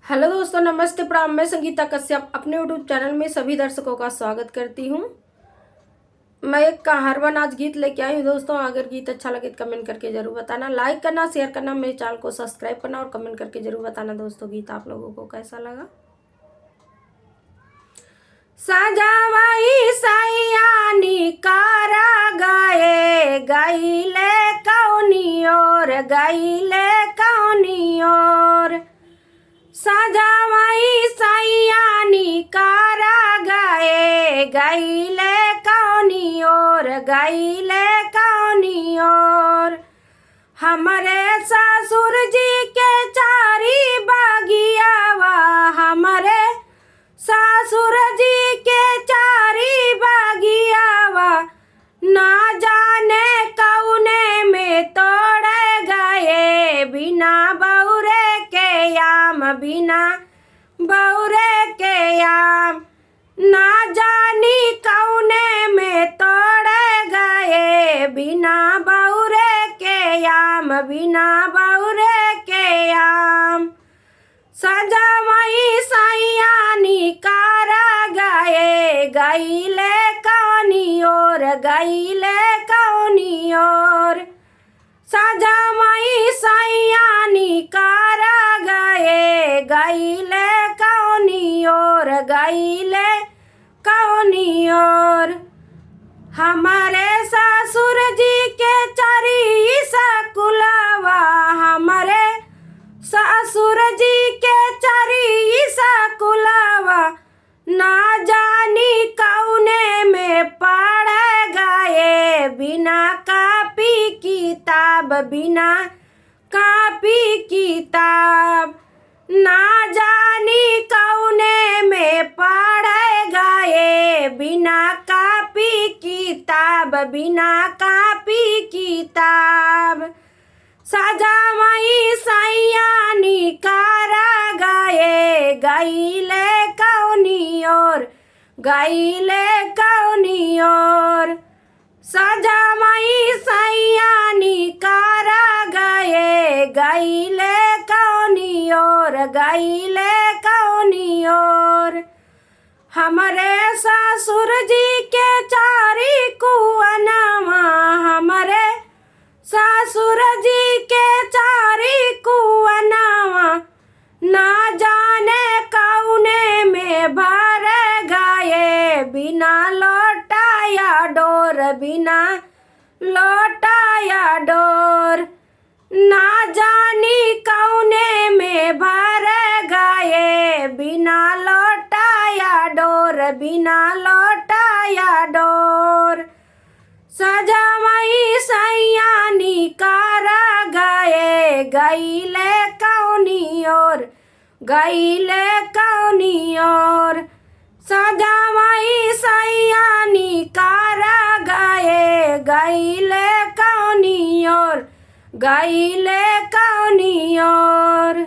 Hello दोस्तों, नमस्ते प्रणाम। मैं संगीता कश्यप अपने यूट्यूब चैनल में सभी दर्शकों का स्वागत करती हूँ। मैं एक हरवन आज गीत लेके आई हूँ दोस्तों। अगर गीत अच्छा लगे तो कमेंट करके जरूर बताना, लाइक करना, शेयर करना, मेरे चैनल को सब्सक्राइब करना और कमेंट करके जरूर बताना दोस्तों गीत आप लोगों को कैसा लगा। सजावाई सैयानी कारा गए गईले कौनी और गईले कौनी और सजावाई सैयानी कारा गए गईले कौनी और गईले कौनी और हमारे ससुर जी के चारी बागियावा, हमारे ससुर जी के चारी बागियावा, ना जाने कौने में तोड़े गए बिना बौरे के याम, बिना बौरे के याम, ना जानी कौने में तोड़े गए बिना बौरे के याम, बिना बौरे के याम। सजावाई सैयानी कारा गए गईले कौनी और गईले कौनी और सजावाई सैयानी कारा गए गईले कौनी और गईले कौनी और हमारे ससुर जी के चारी सकुलवा, हमारे ससुर जी के चारी सकुलवा, ना जानी कौने में पढ़ गए बिना कापी किताब, बिना कापी किताब, ना जानी कौने में पढ़ गए बिना कापी किताब, बिना कापी किताब। सजावाई सैयानी कारा गए गईले कौनी और गईले कौनी और सजावाई सैयानी कारा गए गईले कौनी और गईले कौनी और हमारे ससुर जी के चारी कुआनावा, हमारे ससुर जी के चारी कुआनावा, ना जाने कौने में भर गए बिना लौटाया डोर, बिना लौटाया डोर, ना जानी कौने में भर गए बिना लौटाया डोर, बिना लौटाया डोर। सजावाई सैयानी कारा गए गईले कौनी और गईले कौनी और सजावाई सैयानी कारा गए गईले कौनी और गईले कौनी और।